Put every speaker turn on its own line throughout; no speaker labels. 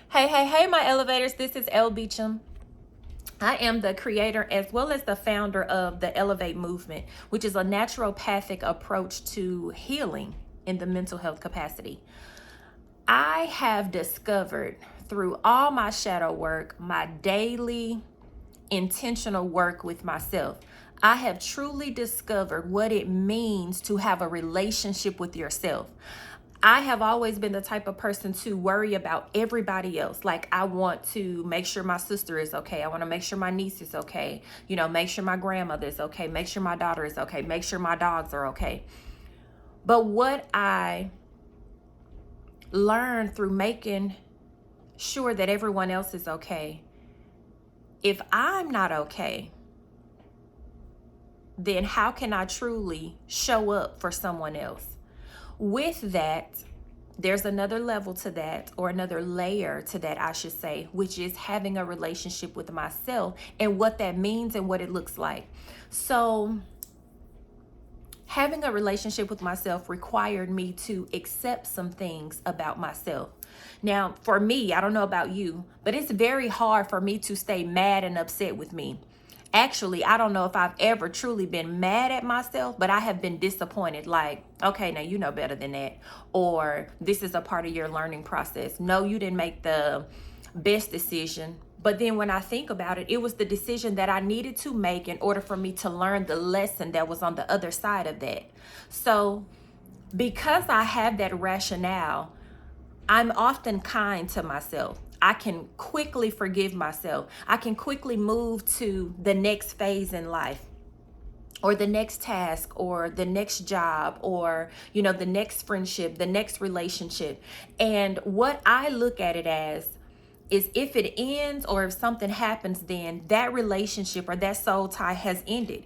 Hey, my elevators. This is Elle Beecham. I am the creator as well as the founder of the Elevate movement, which is a naturopathic approach to healing in the mental health capacity. I have discovered through all my shadow work, my daily intentional work with myself, I have truly discovered what it means to have a relationship with yourself. I have always been the type of person to worry about everybody else. Like, I want to make sure my sister is okay. I want to make sure my niece is okay. Make sure my grandmother is okay. Make sure my daughter is okay. Make sure my dogs are okay. But what I learned through making sure that everyone else is okay, if I'm not okay, then how can I truly show up for someone else? With that, there's another level to that, or another layer to that, I should say, which is having a relationship with myself and what that means and what it looks like. So, having a relationship with myself required me to accept some things about myself. Now, for me, I don't know about you, but it's very hard for me to stay mad and upset with me. Actually, I don't know if I've ever truly been mad at myself, but I have been disappointed. Like, okay, now you know better than that. Or this is a part of your learning process. No, you didn't make the best decision. But then when I think about it, it was the decision that I needed to make in order for me to learn the lesson that was on the other side of that. So, because I have that rationale, I'm often kind to myself. I can quickly forgive myself. I can quickly move to the next phase in life, or the next task, or the next job, or the next friendship, the next relationship. And what I look at it as is, if it ends or if something happens, then that relationship or that soul tie has ended.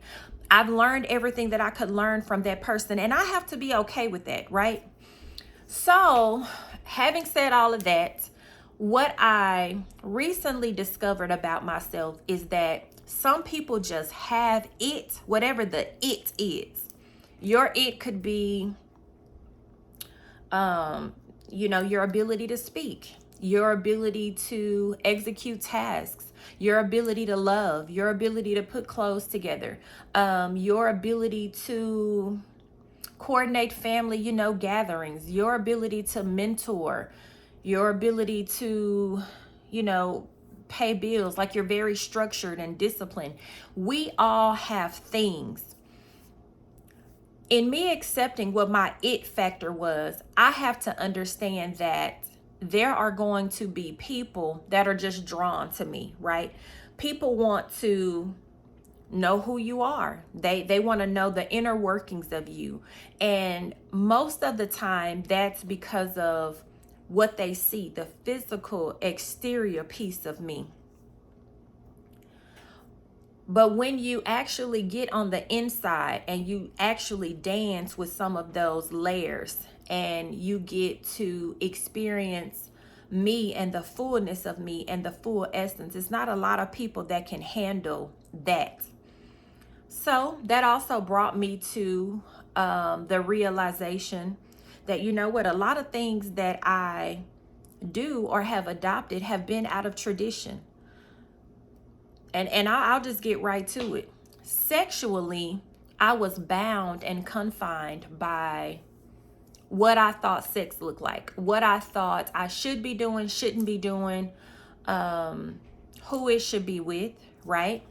I've learned everything that I could learn from that person, and I have to be okay with that, right? So, having said all of that, what I recently discovered about myself is that some people just have it, whatever the it is. Your it could be, your ability to speak, your ability to execute tasks, your ability to love, your ability to put clothes together, your ability to coordinate family, gatherings, your ability to mentor, your ability to, pay bills. Like, you're very structured and disciplined. We all have things. In me accepting what my it factor was, I have to understand that there are going to be people that are just drawn to me, right? People want to know who you are. They want to know the inner workings of you. And most of the time that's because of what they see, the physical exterior piece of me. But when you actually get on the inside and you actually dance with some of those layers, and you get to experience me and the fullness of me and the full essence, it's not a lot of people that can handle that. So that also brought me to the realization that, a lot of things that I do or have adopted have been out of tradition. And I'll just get right to it. Sexually, I was bound and confined by what I thought sex looked like, what I thought I should be doing, shouldn't be doing, who it should be with, right?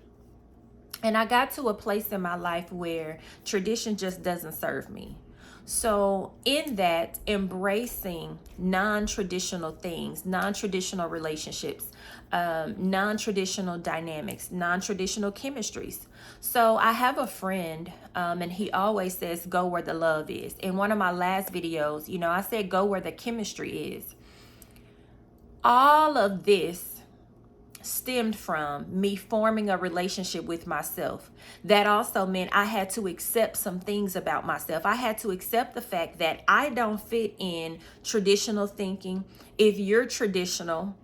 And I got to a place in my life where tradition just doesn't serve me. So, in that, embracing non-traditional things, non-traditional relationships, non-traditional dynamics, non-traditional chemistries. So, I have a friend, and he always says, go where the love is. In one of my last videos, I said, go where the chemistry is. All of this stemmed from me forming a relationship with myself. That also meant I had to accept some things about myself. I had to accept the fact that I don't fit in traditional thinking. If you're traditional,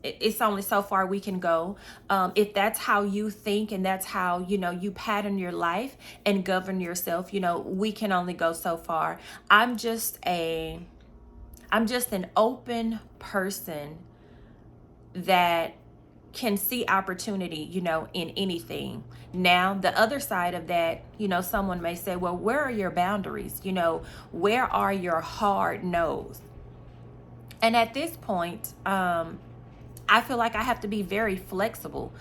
it's only so far we can go. If that's how you think and that's how, you pattern your life and govern yourself, we can only go so far. I'm just a I'm just an open person that can see opportunity, in anything. Now, the other side of that, someone may say, well, where are your boundaries? Where are your hard no's? And at this point, I feel like I have to be very flexible.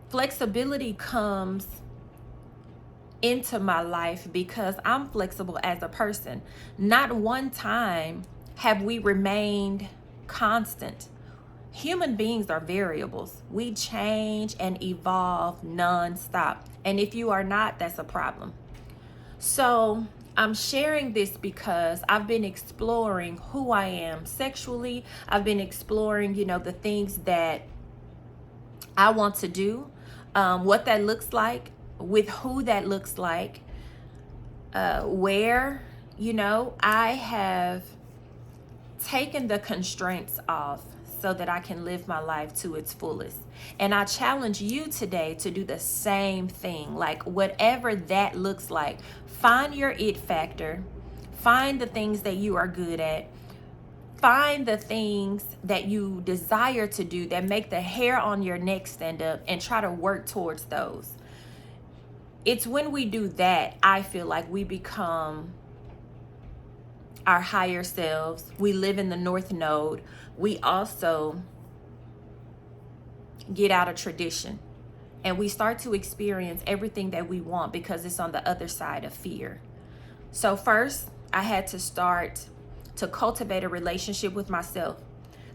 Flexibility comes into my life because I'm flexible as a person. Not one time have we remained constant. Human beings are variables. We change and evolve nonstop. And if you are not, that's a problem. So I'm sharing this because I've been exploring who I am sexually. I've been exploring, the things that I want to do, what that looks like, with who that looks like, where, I have taken the constraints off so that I can live my life to its fullest. And I challenge you today to do the same thing. Like, whatever that looks like, find your it factor, find the things that you are good at, find the things that you desire to do that make the hair on your neck stand up, and try to work towards those. It's when we do that, I feel like we become our higher selves. We live in the North Node. We also get out of tradition, and we start to experience everything that we want because it's on the other side of fear. So first, I had to start to cultivate a relationship with myself.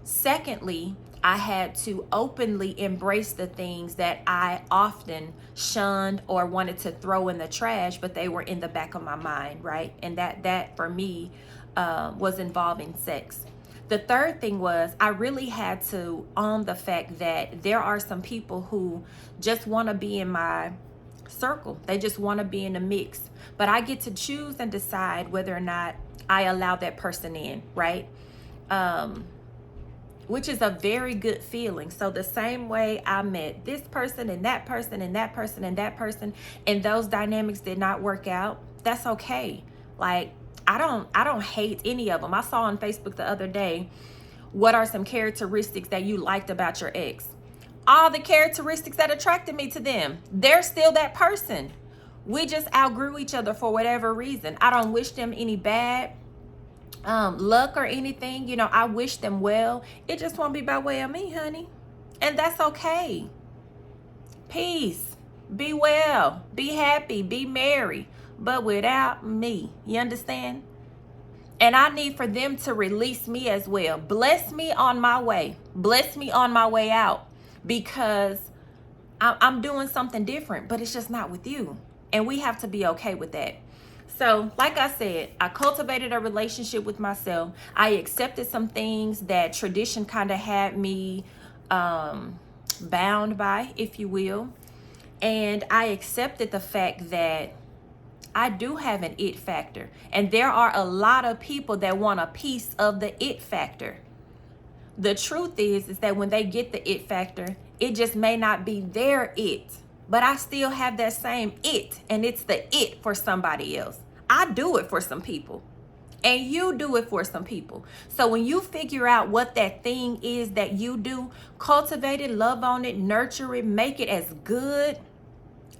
Secondly, I had to openly embrace the things that I often shunned or wanted to throw in the trash, but they were in the back of my mind, right? And that for me was involving sex. The third thing was I really had to own the fact that there are some people who just want to be in my circle. They just want to be in the mix. But I get to choose and decide whether or not I allow that person in, right? Which is a very good feeling. So the same way I met this person and that person and that person and that person, and those dynamics did not work out, that's okay. Like, I don't hate any of them. I saw on Facebook the other day, what are some characteristics that you liked about your ex? All the characteristics that attracted me to them. They're still that person. We just outgrew each other for whatever reason. I don't wish them any bad luck or anything. I wish them well. It just won't be by way of me, honey. And that's okay. Peace. Be well. Be happy. Be merry. But without me. You understand? And I need for them to release me as well. Bless me on my way. Bless me on my way out. Because I'm doing something different, but it's just not with you. And we have to be okay with that. So, like I said, I cultivated a relationship with myself. I accepted some things that tradition kind of had me bound by, if you will. And I accepted the fact that I do have an it factor. And there are a lot of people that want a piece of the it factor. The truth is that when they get the it factor, it just may not be their it. But I still have that same it. And it's the it for somebody else. I do it for some people. And you do it for some people. So when you figure out what that thing is that you do, cultivate it, love on it, nurture it, make it as good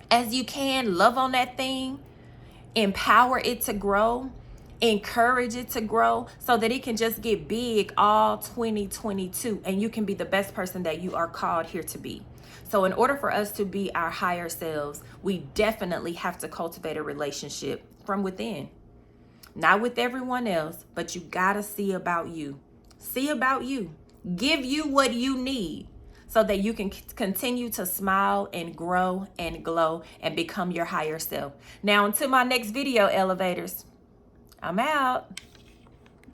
as you can. Love on that thing. Empower it to grow, encourage it to grow so that it can just get big all 2022 and you can be the best person that you are called here to be. So in order for us to be our higher selves, we definitely have to cultivate a relationship from within. Not with everyone else, but you gotta see about you. See about you. Give you what you need so that you can continue to smile and grow and glow and become your higher self. Now, until my next video, elevators, I'm out.